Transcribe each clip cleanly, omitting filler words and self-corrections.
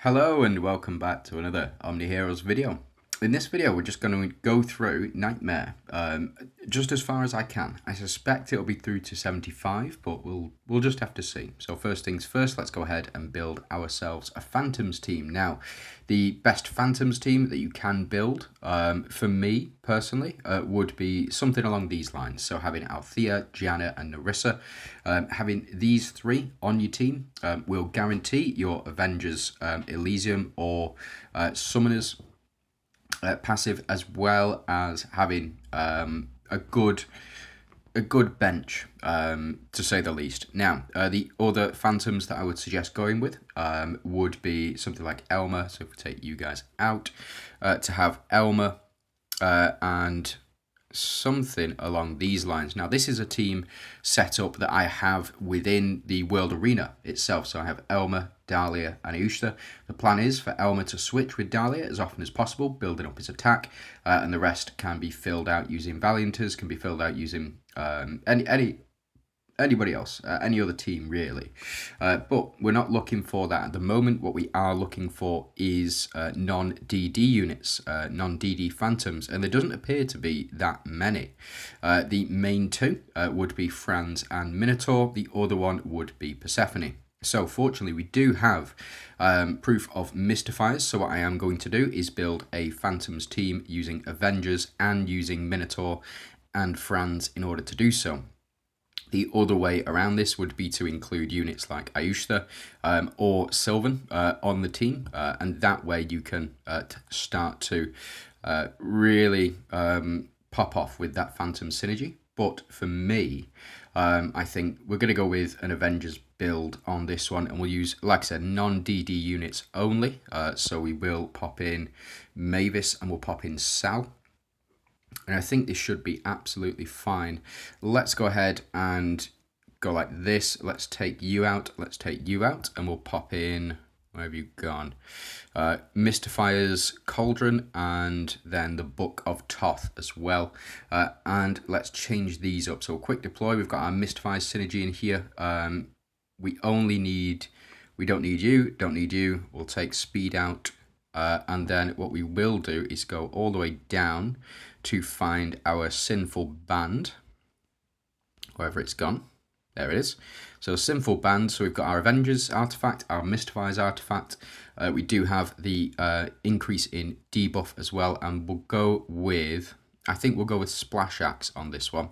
Hello and welcome back to another OMNIHEROES video. In this video we're just going to go through Nightmare just as far as I can. I suspect it'll be through to 75, but we'll just have to see. So first things first, let's go ahead and build ourselves a Phantoms team. Now, the best Phantoms team that you can build, for me personally, would be something along these lines. So having Althea, Gianna and Narissa, having these three on your team will guarantee your Avengers Elysium or Summoners passive, as well as having a good bench, to say the least. Now, the other Phantoms that I would suggest going with would be something like Elmer. So if we take you guys out, to have Elmer and something along these lines. Now, this is a team setup that I have within the World Arena itself. So I have Elmer, Dahlia and Ayushta. The plan is for Elmer to switch with Dahlia as often as possible, building up his attack, and the rest can be filled out using Valianters, can be filled out using anybody else, any other team really. But we're not looking for that at the moment. What we are looking for is non-DD units, non-DD Phantoms, and there doesn't appear to be that many. The main two would be Franz and Minotaur. The other one would be Persephone. So fortunately we do have proof of Mystifiers, so what I am going to do is build a Phantoms team using Avengers and using Minotaur and Franz in order to do so. The other way around this would be to include units like Ayushta or Sylvan on the team, and that way you can start to really pop off with that Phantom synergy. But for me, I think we're going to go with an Avengers build on this one, and we'll use, like I said, non-DD units only. So we will pop in Mavis and we'll pop in Sal. And I think this should be absolutely fine. Let's go ahead and go like this. Let's take you out. Let's take you out. And we'll pop in, where have you gone? Mystifier's Cauldron and then the Book of Thoth as well. And let's change these up. So quick deploy. We've got our Mystifier's synergy in here. We don't need you. Don't need you. We'll take speed out. And then what we will do is go all the way down to find our Sinful Band, wherever it's gone. There it is. So Sinful Band, so we've got our Avengers artifact, our Mystifiers artifact. We do have the increase in debuff as well, and we'll go with, I think we'll go with Splash Axe on this one,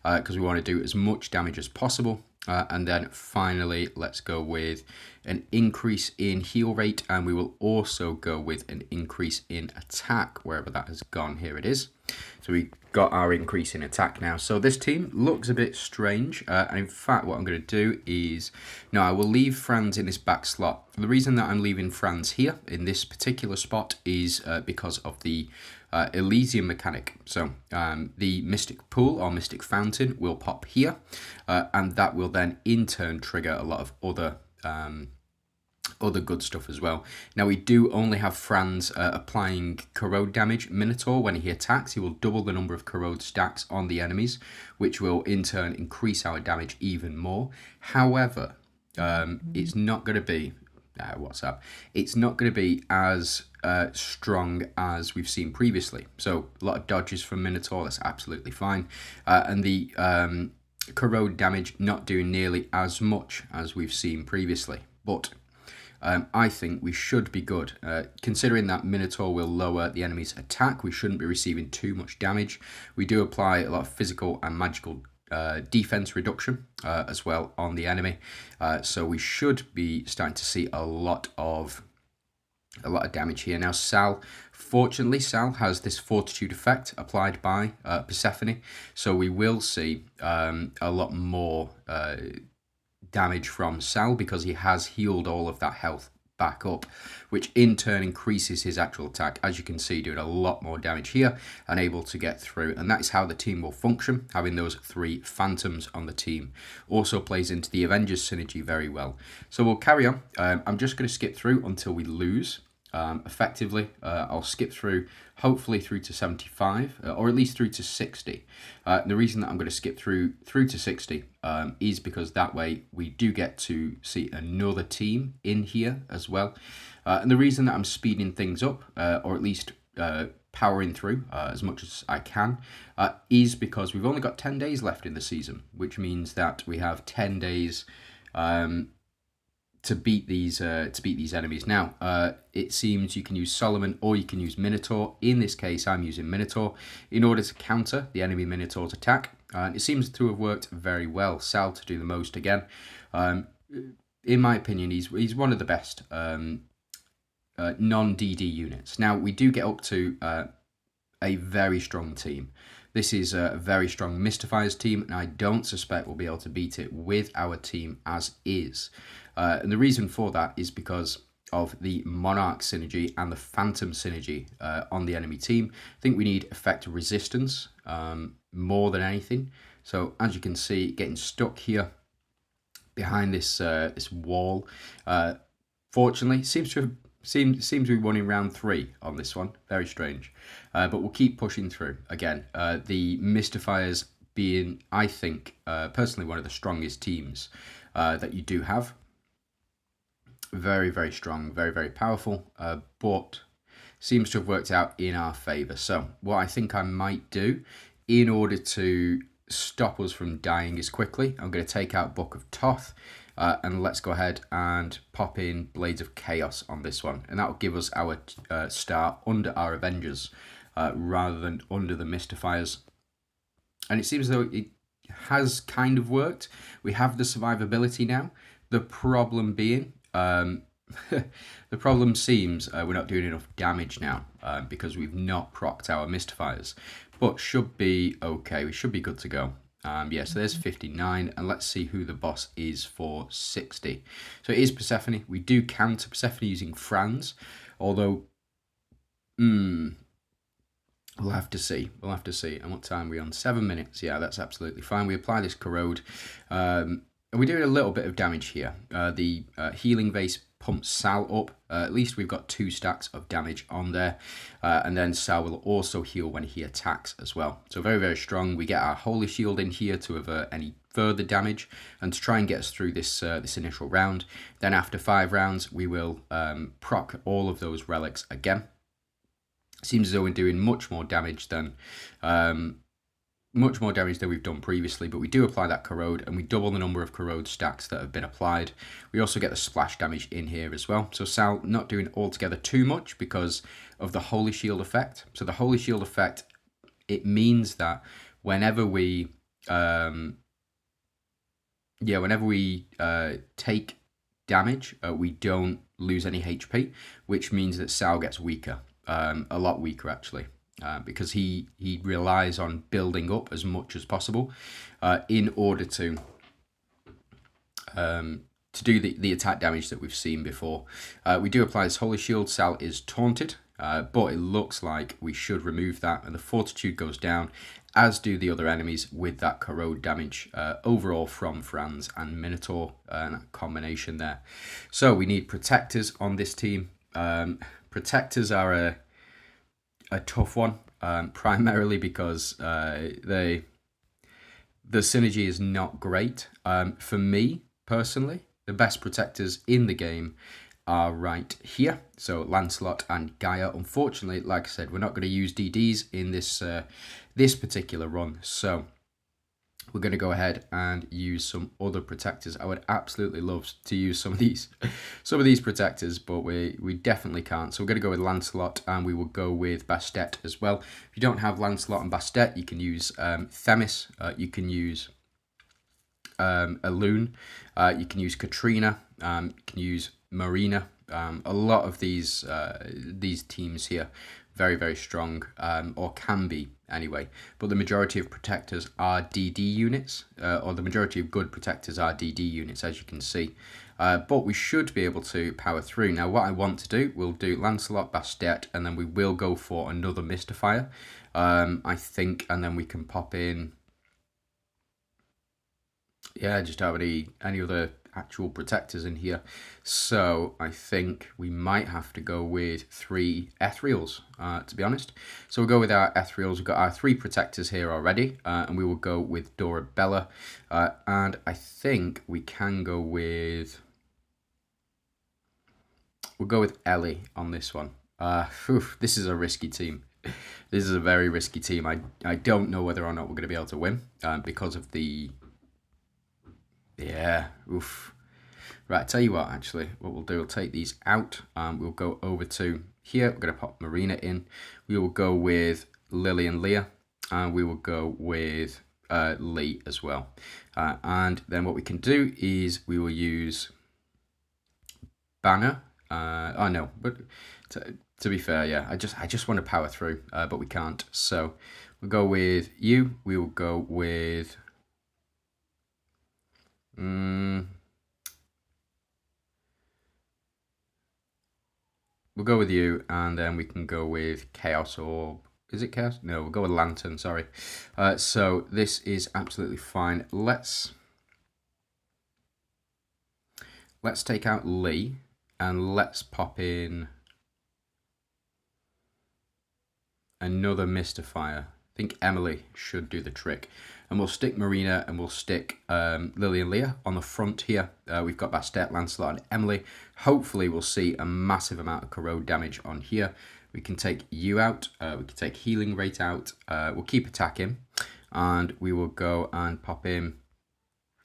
because we want to do as much damage as possible. And then finally, let's go with an increase in heal rate, and we will also go with an increase in attack, wherever that has gone. Here it is. So we got our increase in attack now. So this team looks a bit strange, and in fact what I'm going to do is, no, I will leave Franz in this back slot. The reason that I'm leaving Franz here in this particular spot is because of the Elysium mechanic. So the Mystic Pool or Mystic Fountain will pop here, and that will then in turn trigger a lot of other good stuff as well. Now we do only have Franz applying corrode damage. Minotaur, when he attacks, he will double the number of corrode stacks on the enemies, which will in turn increase our damage even more. However, it's not going to be it's not going to be as strong as we've seen previously. So a lot of dodges from Minotaur, that's absolutely fine. And the corrode damage not doing nearly as much as we've seen previously. But I think we should be good. Considering that Minotaur will lower the enemy's attack, we shouldn't be receiving too much damage. We do apply a lot of physical and magical defense reduction as well on the enemy. So we should be starting to see a lot of damage here. Now Sal, fortunately Sal has this fortitude effect applied by Persephone, so we will see a lot more damage from Sal because he has healed all of that health back up, which in turn increases his actual attack, as you can see, doing a lot more damage here and able to get through. And that is how the team will function. Having those three Phantoms on the team also plays into the Avengers synergy very well. So we'll carry on. I'm just going to skip through until we lose, effectively. I'll skip through, hopefully through to 75, or at least through to 60. The reason that I'm going to skip through to 60 is because that way we do get to see another team in here as well. And the reason that I'm speeding things up, or at least powering through as much as I can, is because we've only got 10 days left in the season, which means that we have 10 days to beat these enemies. Now, it seems you can use Solomon or you can use Minotaur. In this case, I'm using Minotaur in order to counter the enemy Minotaur's attack. And it seems to have worked very well. Sal to do the most again. In my opinion, he's one of the best non-DD units. Now, we do get up to a very strong team. This is a very strong Mystifiers team, and I don't suspect we'll be able to beat it with our team as is. And the reason for that is because of the Monarch synergy and the Phantom synergy on the enemy team. I think we need effective resistance more than anything. So as you can see, getting stuck here behind this this wall. Fortunately, seems to be won in round 3 on this one. Very strange, but we'll keep pushing through. Again, the Mystifiers being, I think, personally one of the strongest teams that you do have. Very, very strong, very, very powerful, but seems to have worked out in our favour. So what I think I might do in order to stop us from dying as quickly, I'm going to take out Book of Thoth, and let's go ahead and pop in Blades of Chaos on this one, and that will give us our star under our Avengers rather than under the Mystifiers. And it seems as though it has kind of worked. We have the survivability now. The problem being, the problem seems we're not doing enough damage now because we've not procced our Mystifiers, but should be okay. We should be good to go. Yeah, so there's 59, and let's see who the boss is for 60. So it is Persephone. We do counter Persephone using Franz, although we'll have to see. We'll have to see. And what time are we on? 7 minutes. Yeah, that's absolutely fine. We apply this corrode. And we're doing a little bit of damage here. The healing vase pumps Sal up. At least we've got 2 stacks of damage on there. And then Sal will also heal when he attacks as well. So very, very strong. We get our Holy Shield in here to avert any further damage and to try and get us through this this initial round. Then after 5 rounds, we will proc all of those relics again. Seems as though we're doing much more damage than we've done previously, but we do apply that corrode and we double the number of corrode stacks that have been applied. We also get the splash damage in here as well. So Sal not doing altogether too much because of the Holy Shield effect. So the Holy Shield effect, it means that whenever we take damage, we don't lose any HP, which means that Sal gets weaker, a lot weaker actually. Because he relies on building up as much as possible in order to do the attack damage that we've seen before. We do apply this Holy Shield. Sal is taunted, but it looks like we should remove that, and the Fortitude goes down, as do the other enemies with that corrode damage overall from Franz and Minotaur, and that combination there. So we need protectors on this team. Protectors are a tough one, primarily because the synergy is not great. For me personally, the best protectors in the game are right here. So Lancelot and Gaia. Unfortunately, like I said, we're not going to use DDs in this particular run, so we're going to go ahead and use some other protectors. I would absolutely love to use some of these protectors, but we definitely can't. So we're going to go with Lancelot, and we will go with Bastet as well. If you don't have Lancelot and Bastet, you can use Themis. You can use Elune. You can use Katrina. You can use Marina. A lot of these teams here, very, very strong, or can be anyway, but the majority of protectors are DD units, or the majority of good protectors are DD units, as you can see. But we should be able to power through. Now, what I want to do, we'll do Lancelot, Bastet, and then we will go for another Mystifier, I think, and then we can pop in, yeah, just have any other actual protectors in here. So I think we might have to go with 3 ethereals, to be honest. So we'll go with our ethereals. We've got our 3 protectors here already, and we will go with Dorabella. And I think we can go with... We'll go with Ellie on this one. This is a risky team. This is a very risky team. I don't know whether or not we're going to be able to win because of the... Yeah, oof. Right, tell you what, actually, what we'll do, we'll take these out. We'll go over to here. We're going to pop Marina in. We will go with Lily and Leah. And we will go with Lee as well. And then what we can do is we will use Banner. Oh, no, but... To be fair, yeah, I just want to power through, but we can't. So we'll go with you. We will go with... We'll go with you, and then we can go with Chaos Orb. Is it Chaos? No, we'll go with Lantern, sorry. So this is absolutely fine. Let's take out Lee, and let's pop in... another Mystifier. I think Emily should do the trick. And we'll stick Marina and we'll stick Lily and Leah on the front here. We've got Bastet, Lancelot and Emily. Hopefully we'll see a massive amount of corrode damage on here. We can take you out. We can take healing rate out. We'll keep attacking. And we will go and pop in.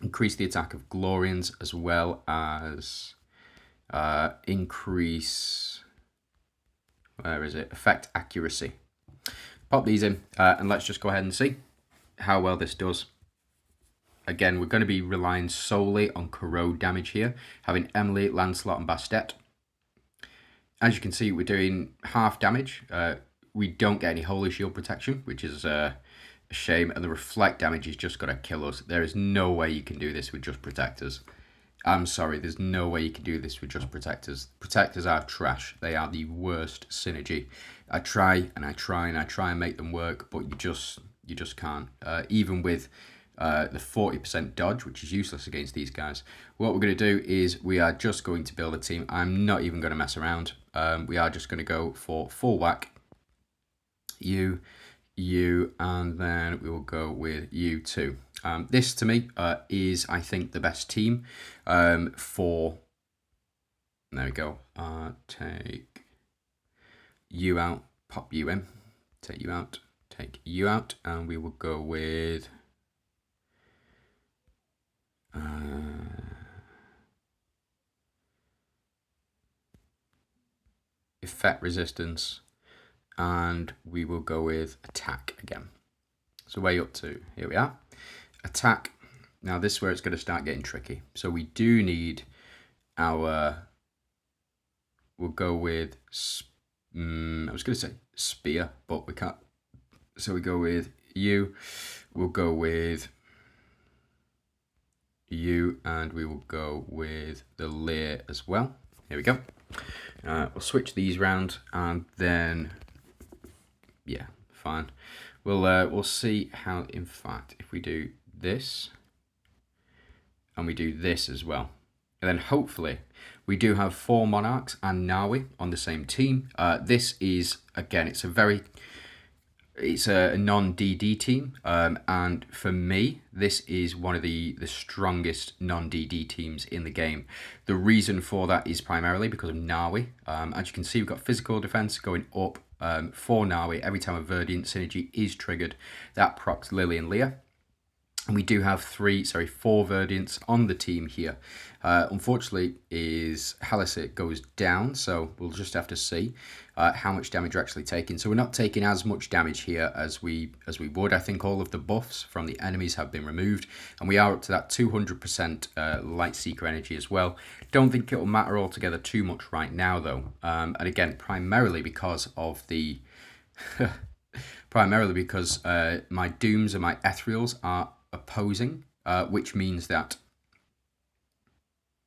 Increase the attack of Glorians as well as increase... Where is it? Effect accuracy. Pop these in, and let's just go ahead and see how well this does. Again, we're going to be relying solely on corrode damage here, having Emily, Lancelot, and Bastet. As you can see, we're doing half damage. We don't get any Holy Shield protection, which is a shame, and the reflect damage is just going to kill us. There is no way you can do this with just protectors. I'm sorry, there's no way you can do this with just protectors. Protectors are trash. They are the worst synergy. I try and I try and I try and make them work, but you just can't. Even with the 40% dodge, which is useless against these guys. What we're going to do is we are just going to build a team. I'm not even going to mess around. We are just going to go for full whack. You, and then we will go with you too. This, to me, is, I think, the best team for... There we go. Take you out, pop you in. Take you out, take you out. And we will go with... effect resistance. And we will go with attack again. So way up to... Here we are. Attack. Now this is where it's going to start getting tricky. So we do need our... We'll go with... I was going to say spear, but we can't. So we go with you. We'll go with you, and we will go with the Lear as well. Here we go. We'll switch these round, and then... Yeah, fine. We'll see how, in fact, if we do this, and we do this as well, and then hopefully we do have 4 Monarchs and Nawi on the same team. This is, again, it's a non-DD team, and for me, this is one of the strongest non-DD teams in the game. The reason for that is primarily because of Nawi. As you can see, we've got physical defense going up for Nawi. Every time a Verdiant synergy is triggered, that procs Lily and Leah. And we do have 4 Verdiants on the team here. Unfortunately, Halicet goes down, so we'll just have to see how much damage we're actually taking. So we're not taking as much damage here as we would. I think all of the buffs from the enemies have been removed, and we are up to that 200% Light Seeker energy as well. Don't think it will matter altogether too much right now, though. And again, primarily because of the... primarily because my Dooms and my Ethereals are opposing, which means that,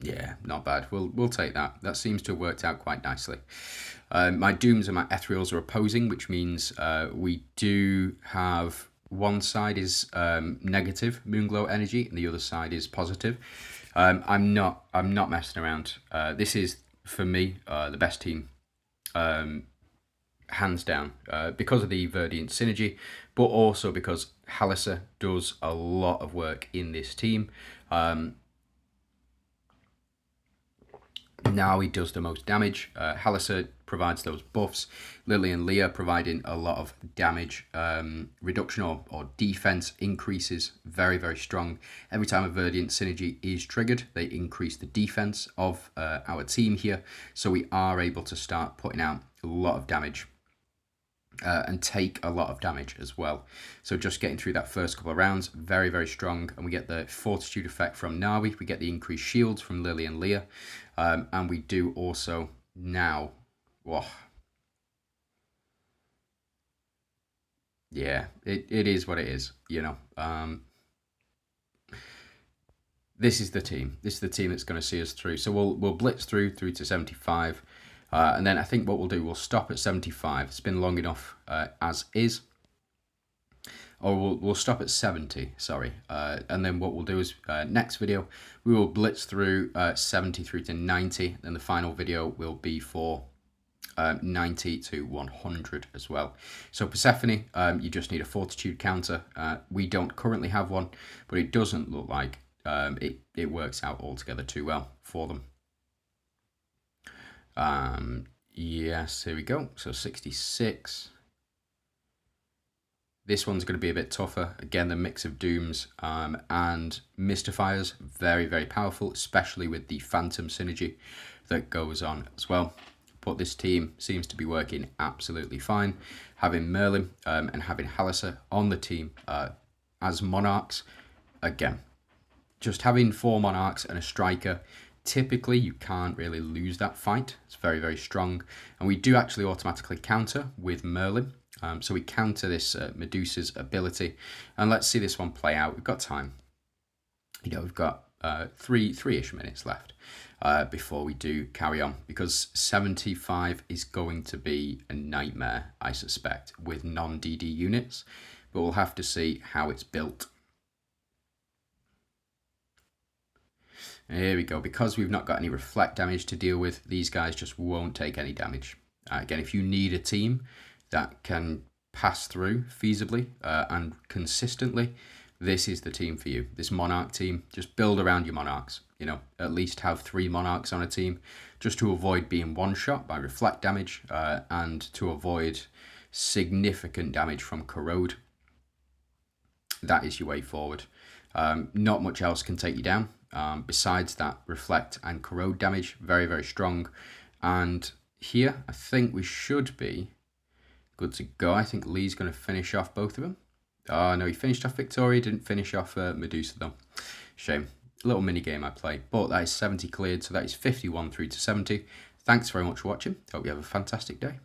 yeah, not bad. We'll take that. That seems to have worked out quite nicely. My Dooms and my Ethereals are opposing, which means we do have one side is negative Moonglow energy and the other side is positive. I'm not messing around. This is, for me, the best team, hands down, because of the Verdian synergy, but also because Halliser does a lot of work in this team. Now he does the most damage. Halliser provides those buffs. Lily and Leah providing a lot of damage reduction or defense increases. Very, very strong. Every time a Verdian synergy is triggered, they increase the defense of our team here. So we are able to start putting out a lot of damage. And take a lot of damage as well. So just getting through that first couple of rounds, very, very strong. And we get the Fortitude effect from Nawi. We get the increased shields from Lily and Leah. And we do also now... Whoa. Yeah, it is what it is, you know. This is the team. This is the team that's going to see us through. So we'll blitz through to 75. And then I think what we'll do, we'll stop at 75. It's been long enough as is. Or we'll stop at 70, sorry. And then what we'll do is, next video, we will blitz through 70 through to 90. Then the final video will be for 90 to 100 as well. So Persephone, you just need a Fortitude counter. We don't currently have one, but it doesn't look like it works out altogether too well for them. Yes, here we go. So 66. This one's going to be a bit tougher. Again, the mix of Dooms and Mystifiers, very, very powerful, especially with the Phantom synergy that goes on as well. But this team seems to be working absolutely fine. Having Merlin and having Halliser on the team as Monarchs, again, just having 4 Monarchs and a Striker, typically you can't really lose that fight. It's very, very strong. And we do actually automatically counter with Merlin. So we counter this Medusa's ability. And let's see this one play out. We've got time. You know, we've got three-ish minutes left before we do carry on. Because 75 is going to be a nightmare, I suspect, with non-DD units. But we'll have to see how it's built. Here we go. Because we've not got any reflect damage to deal with, these guys just won't take any damage. Again, if you need a team that can pass through feasibly and consistently, this is the team for you. This Monarch team, just build around your Monarchs. You know, at least have 3 Monarchs on a team just to avoid being one-shot by reflect damage and to avoid significant damage from corrode. That is your way forward. Not much else can take you down. Besides that reflect and corrode damage, very, very strong. And here, I think we should be good to go. I think Lee's going to finish off both of them. Oh, no, he finished off Victoria, didn't finish off Medusa, though. Shame. A little mini game I played. But that is 70 cleared, so that is 51 through to 70. Thanks very much for watching. Hope you have a fantastic day.